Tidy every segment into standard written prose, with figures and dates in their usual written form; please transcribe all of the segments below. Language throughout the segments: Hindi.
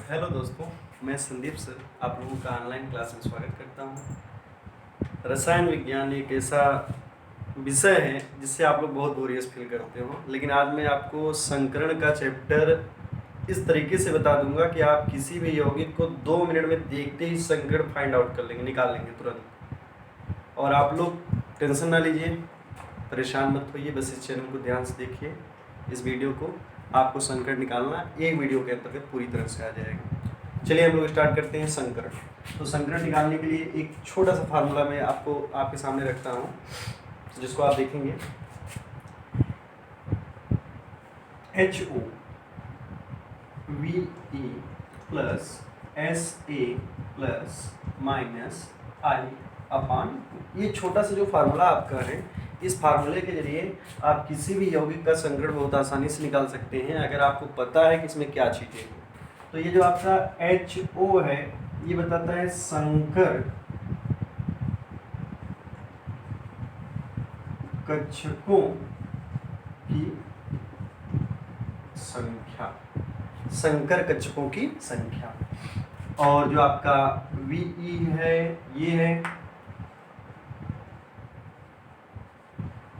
हेलो दोस्तों, मैं संदीप सर आप लोगों का ऑनलाइन क्लास में स्वागत करता हूँ। रसायन विज्ञान एक ऐसा विषय है जिससे आप लोग बहुत बोरियस फील करते हो, लेकिन आज मैं आपको संकरण का चैप्टर इस तरीके से बता दूंगा कि आप किसी भी यौगिक को 2 मिनट में देखते ही संकरण फाइंड आउट कर लेंगे, निकाल लेंगे तुरंत। और आप लोग टेंशन ना लीजिए, परेशान मत होइए, बस इस चैनल को ध्यान से देखिए। इस वीडियो को आपको संकरण निकालना एक वीडियो के अंतर्गत पूरी तरह से आ जाएगा। चलिए हम लोग स्टार्ट करते हैं संकरण। तो संकरण निकालने के लिए एक छोटा सा फार्मूला मैं आपको आपके सामने रखता हूँ, जिसको आप देखेंगे। HO VE plus SA plus minus I/2। ये छोटा सा जो फार्मूला आपका है, इस फार्मूले के जरिए आप किसी भी यौगिक का संकरण बहुत आसानी से निकाल सकते हैं, अगर आपको पता है कि इसमें क्या चीज़ें हैं। तो ये जो आपका HO है, ये बताता है संकर कक्षकों की संख्या, संकर कक्षकों की संख्या। और जो आपका VE है, ये है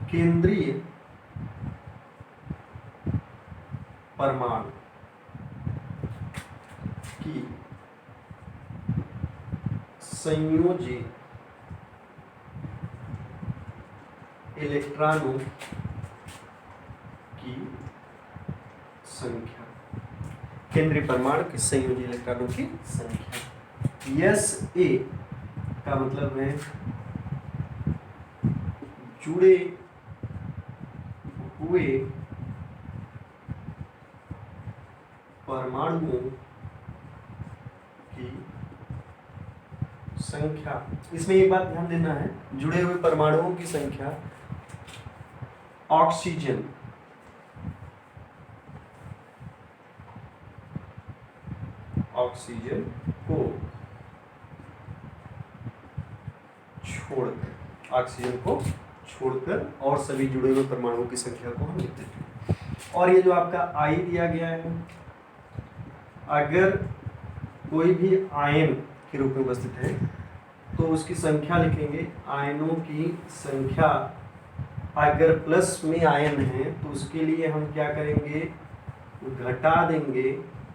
केंद्रीय परमाणु की संयोजी इलेक्ट्रॉनों की संख्या, केंद्रीय परमाणु की संयोजी इलेक्ट्रॉनों की संख्या। SA का मतलब है जुड़े हुए परमाणुओं की संख्या। इसमें एक बात ध्यान देना है, जुड़े हुए परमाणुओं की संख्या ऑक्सीजन को छोड़कर और सभी जुड़े हुए परमाणुओं की संख्या को हम लिखते हैं। और ये जो आपका I दिया गया है, अगर कोई भी आयन के रूप में उपस्थित है तो उसकी संख्या लिखेंगे। आयनों की संख्या अगर प्लस में आयन है तो उसके लिए हम क्या करेंगे, घटा देंगे।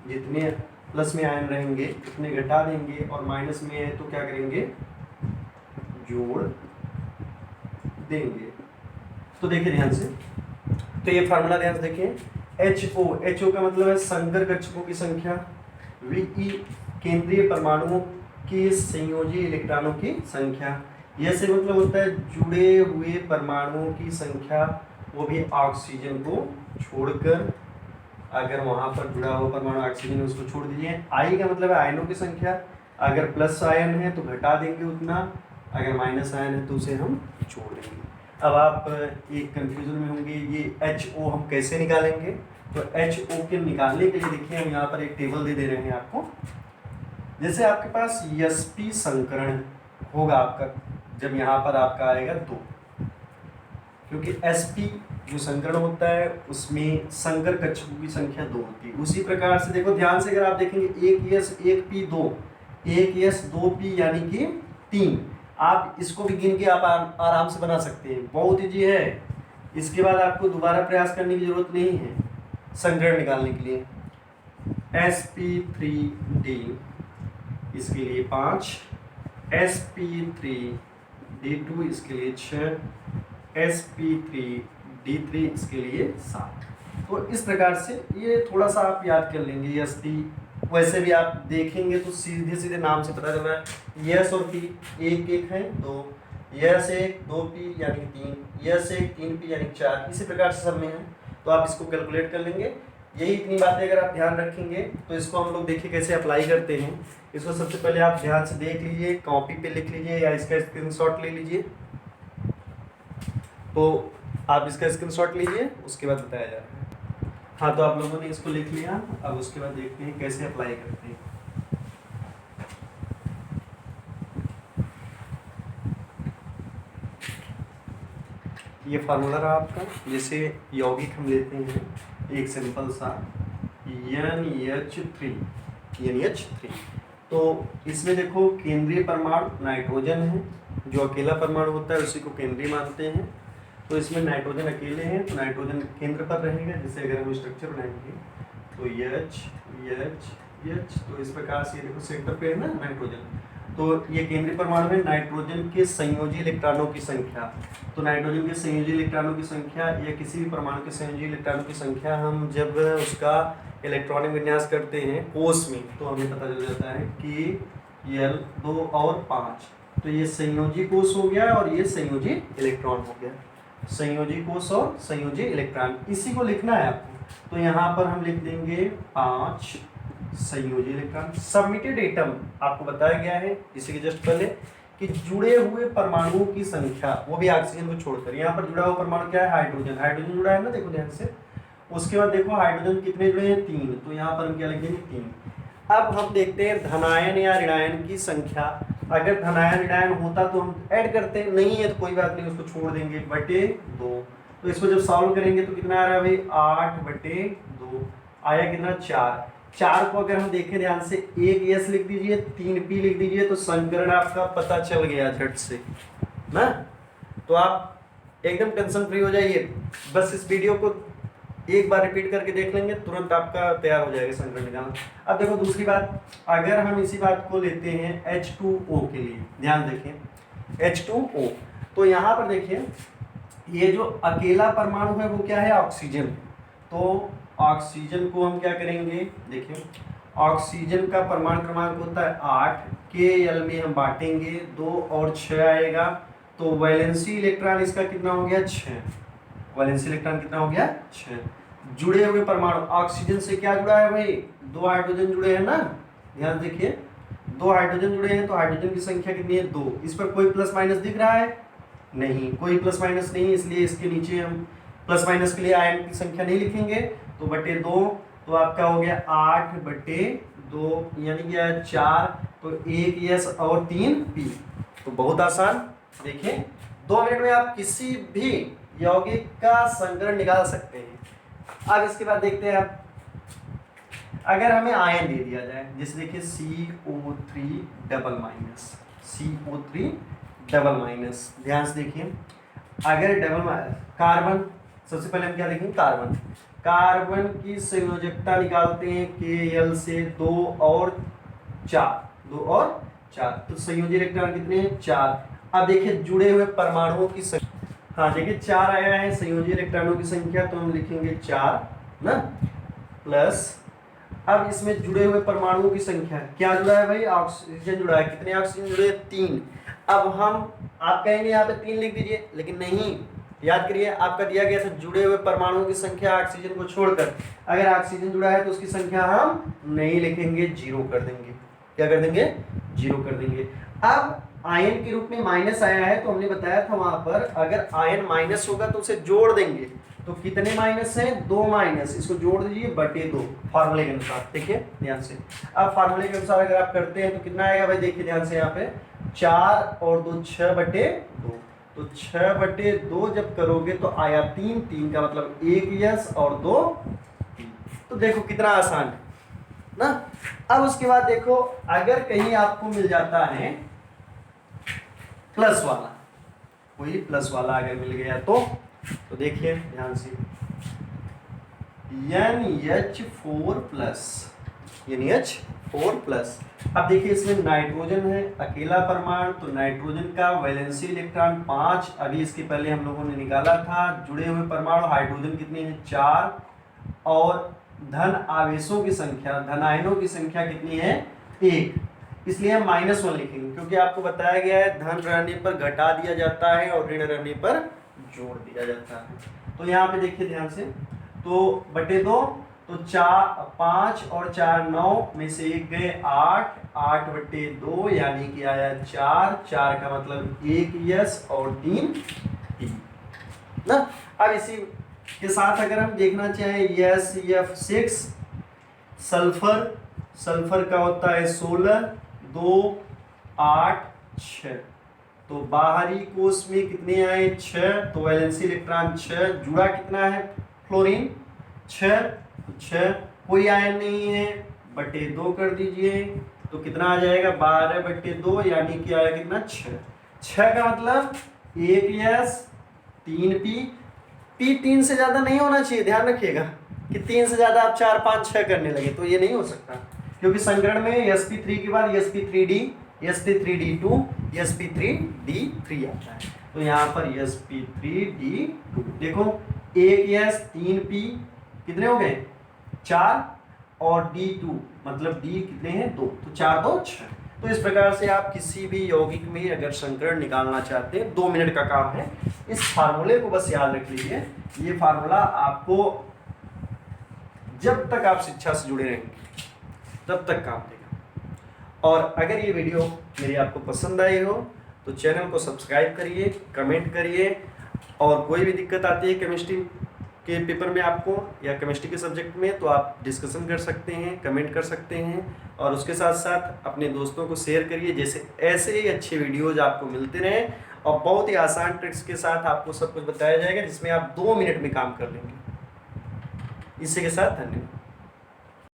जितने प्लस में आयन रहेंगे उतने घटा देंगे, और माइनस में है तो क्या करेंगे, जोड़ देंगे। तो देखिए ध्यान से, तो ये फार्मूला ध्यान से देखिए। HO का मतलब है संकर कक्षकों की संख्या। VE केंद्रीय परमाणुओं के संयोजी इलेक्ट्रॉनों की संख्या। यह से मतलब होता है जुड़े हुए परमाणुओं की संख्या, वो भी ऑक्सीजन को छोड़कर। अगर वहां पर जुड़ा हुआ परमाणु ऑक्सीजन, उसको छोड़ दीजिए। I का मतलब है आयनों की संख्या। अगर प्लस आयन है तो घटा देंगे उतना, अगर माइनस आयन है तो उसे हम छोड़ देंगे। अब आप एक कंफ्यूजन में होंगे, ये HO हम कैसे निकालेंगे। तो HO के निकालने के लिए देखिए, हम यहाँ पर एक टेबल दे रहे हैं आपको। जैसे आपके पास sp संकरण होगा आपका, जब यहाँ पर आपका आएगा 2, क्योंकि sp जो संकरण होता है उसमें संकर कक्षकों की संख्या 2 होती है। उसी प्रकार से देखो ध्यान से, अगर आप देखेंगे 1s 1p 2, 1s 2p यानी कि 3। आप इसको भी गिन के आप आराम से बना सकते हैं, बहुत ईजी है। इसके बाद आपको दोबारा प्रयास करने की जरूरत नहीं है संकरण निकालने के लिए। sp3d इसके लिए 5, sp3d2 इसके लिए 6, sp3d3 इसके लिए 7। तो इस प्रकार से ये थोड़ा सा आप याद कर लेंगे। sp वैसे भी आप देखेंगे तो सीधे सीधे नाम से पता चल रहा है। यस और पी एक एक है 2, यस 1 2p यानी 3, यस 1 3p यानी 4। इसी प्रकार से सब में है, तो आप इसको कैलकुलेट कर लेंगे। यही इतनी बातें अगर आप ध्यान रखेंगे तो इसको हम लोग देखिए कैसे अप्लाई करते हैं। इसको सबसे पहले आप ध्यान से देख लीजिए, कॉपी पे लिख लीजिए या इसका स्क्रीनशॉट ले लीजिए। तो आप इसका स्क्रीनशॉट लीजिए, उसके बाद बताया जा रहा है। हाँ, तो आप लोगों ने इसको लिख लिया। अब उसके बाद देखते हैं कैसे अप्लाई करते हैं। ये फार्मूला रहा आपका। जैसे यौगिक हम लेते हैं एक सिंपल सा NH3, NH3। तो इसमें देखो केंद्रीय परमाणु नाइट्रोजन है, जो अकेला परमाणु होता है उसी को केंद्रीय मानते हैं। तो इसमें नाइट्रोजन अकेले हैं तो नाइट्रोजन केंद्र पर रहेगा। जैसे अगर हम स्ट्रक्चर बनाएंगे तो H, तो इस प्रकार से देखो सेंटर पे है ना नाइट्रोजन, तो ये केंद्रीय परमाणु में नाइट्रोजन के संयोजी इलेक्ट्रॉनों की संख्या। तो नाइट्रोजन के संयोजी इलेक्ट्रॉनों की संख्या या किसी भी परमाणु के संयोजी इलेक्ट्रॉनों की संख्या हम जब उसका इलेक्ट्रॉनिक विन्यास करते हैं कोष में तो हमें पता चल जाता है कि L 2 और 5। तो ये संयोजी कोष हो गया और ये संयोजी इलेक्ट्रॉन हो गया। संयोजी कोष और संयोजी इलेक्ट्रॉन, इसी को लिखना है आपको। तो यहाँ पर हम लिख देंगे 5 संयोजी इलेक्ट्रॉन। सबमिटेड एटम आपको बताया गया है इसी के जस्ट पहले कि जुड़े हुए परमाणुओं की संख्या, वो भी ऑक्सीजन को छोड़कर। यहाँ पर जुड़ा हुआ परमाणु क्या है? हाइड्रोजन। हाइड्रोजन जुड़ा है ना, देखो ध्यान से। उसके बाद देखो हाइड्रोजन कितने जुड़े हैं? 3। तो यहाँ पर हम क्या लिख देंगे? 3। अब हम देखते हैं धनायन या ऋणायन की संख्या। अगर धनायन ऋणायन होता तो हम ऐड करते, नहीं है तो कोई बात नहीं, उसको छोड़ देंगे, बटे 2। तो इसको जब सॉल्व करेंगे तो कितना आ रहा है भाई? 8/2 आया कितना? 4। 4 को अगर हम देखें ध्यान से, 1 S लिख दीजिए, 3 P लिख दीजिए, तो संकरण आपका पता चल गया झट से ना। तो आप एकदम टेंशन फ्री हो जाइए, बस इस वीडियो को एक बार रिपीट करके देख लेंगे, तुरंत आपका तैयार हो जाएगा संकरण निकालना। अब देखो दूसरी बात, अगर हम इसी बात को लेते हैं H2O के लिए, ध्यान देखें H2O, तो यहाँ पर देखिए ये जो अकेला परमाणु है वो क्या है? ऑक्सीजन। तो ऑक्सीजन को हम क्या करेंगे? देखिए ऑक्सीजन का परमाणु क्रमांक होता है 8, Kl में हम बांटेंगे 2 और 6 आएगा, तो वैलेंसी इलेक्ट्रॉन इसका कितना हो गया? 6। वैलेंसी इलेक्ट्रॉन कितना हो गया? 6। जुड़े हुए परमाणु, ऑक्सीजन से क्या जुड़ा है भाई? 2 हाइड्रोजन जुड़े हैं ना, ध्यान देखिए 2 हाइड्रोजन जुड़े हैं, तो हाइड्रोजन की संख्या कितनी है? 2। इस पर कोई प्लस माइनस दिख रहा है? नहीं, कोई प्लस माइनस नहीं, इसलिए इसके नीचे हम प्लस माइनस के लिए आयन की संख्या नहीं लिखेंगे, तो बटे 2। तो आपका हो गया 8/2 यानी क्या है? 4। तो 1 S और 3 P। तो बहुत आसान, देखिए 2 मिनट में आप किसी भी यौगिक का संकरण निकाल सकते हैं। अब इसके बाद देखते हैं आप, अगर हमें आयन दे दिया जाए, जैसे देखिए CO3 double minus, CO3 double minus, ध्यान से देखिए अगर डबल कार्बन, सबसे पहले हम क्या देखेंगे? कार्बन। कार्बन की संयोजकता निकालते हैं Kl से 2 और 4, तो संयोजी इलेक्ट्रॉन कितने हैं? 4। अब देखिए जुड़े हुए परमाणुओं की संख्या, हाँ देखिए 4 आया है संयोजी इलेक्ट्रॉनों की संख्या, तो हम लिखेंगे 4 ना, प्लस अब इसमें जुड़े हुए परमाणुओं की संख्या, क्या जुड़ा है भाई? ऑक्सीजन जुड़ा है। कितने ऑक्सीजन जुड़े हैं? 3। अब हम, आप कहेंगे यहाँ पे 3 लिख दीजिए, लेकिन नहीं, याद करिए आपका दिया गया था जुड़े हुए परमाणुओं की संख्या ऑक्सीजन को छोड़कर। अगर ऑक्सीजन जुड़ा है तो उसकी संख्या हम नहीं लिखेंगे, 0 कर देंगे। क्या कर देंगे? 0 कर देंगे। अब आयन के रूप में माइनस आया है, तो हमने बताया था वहां पर अगर आयन माइनस होगा तो उसे जोड़ देंगे। तो कितने माइनस हैं? 2 माइनस, इसको जोड़ दीजिए, बटे 2 फार्मूले के अनुसार। देखिए ध्यान से, अब फार्मूले के अनुसार अगर आप करते हैं तो कितना आएगा भाई? देखिए ध्यान से, यहाँ पे 4 और 2 6/2। तो 6/2 जब करोगे तो आया 3, 3 का मतलब 1 S और 2 P। तो देखो कितना आसान है ना। अब उसके बाद देखो, अगर कहीं आपको मिल जाता है प्लस वाला, कोई प्लस वाला अगर मिल गया तो देखिए ध्यान से NH4+, अब देखिए इसमें नाइट्रोजन है, अकेला परमाणु, तो नाइट्रोजन का वैलेंसी इलेक्ट्रॉन 5, अभी इसके पहले हम लोगों ने निकाला था। जुड़े हुए परमाणु हाइड्रोजन कितने हैं? 4, और धन आवेशों की संख्या, धन आयनों की संख्या कितनी है? 1। इसलिए हम -1 लिखेंगे, क्योंकि आपको बताया गया है धन रहने पर घटा दिया जाता है और ऋण रहने पर जोड़ दिया जाता है। तो यहाँ पे देखिए ध्यान से, तो बटे 2, तो 5 और 4 9 में से 1 गए 8, 8/2 यानी कि आया 4 का मतलब 1 S और 3 P ना। अब इसी के साथ अगर हम देखना चाहें SF6, सल्फर का होता है 16, 2 8 6, तो बाहरी कोष में कितने आए? 6, तो वैलेंसी इलेक्ट्रॉन 6, जुड़ा कितना है? फ्लोरीन 6, कोई आयन नहीं है, बटे 2 कर दीजिए, तो कितना आ जाएगा 12/2, यानी कि आएगा कितना 6। 6 का मतलब 1s 3p, p 3 से ज्यादा नहीं होना चाहिए, ध्यान रखिएगा कि 3 से ज्यादा आप 4 5 6 करने लगे तो ये नहीं हो सकता, क्योंकि संकरण में sp3 के बाद sp3d, sp3d2, sp3d3 आता है। तो यहाँ पर sp3d2 देखो, 1s 3p कितने हो गए 4, और d2 मतलब d कितने हैं 2, तो 4 2 6। तो इस प्रकार से आप किसी भी यौगिक में अगर संकरण निकालना चाहते हैं 2 मिनट का काम है। इस फार्मूले को बस याद रख लीजिए, ये फार्मूला आपको जब तक आप शिक्षा से जुड़े रहेंगे तब तक काम देगा। और अगर ये वीडियो मेरी आपको पसंद आई हो तो चैनल को सब्सक्राइब करिए, कमेंट करिए, और कोई भी दिक्कत आती है केमिस्ट्री के पेपर में आपको या केमिस्ट्री के सब्जेक्ट में तो आप डिस्कशन कर सकते हैं, कमेंट कर सकते हैं, और उसके साथ साथ अपने दोस्तों को शेयर करिए, जैसे ऐसे ही अच्छे वीडियोज आपको मिलते रहें और बहुत ही आसान ट्रिक्स के साथ आपको सब कुछ बताया जाएगा जिसमें आप 2 मिनट में काम कर लेंगे। इसी के साथ धन्यवाद।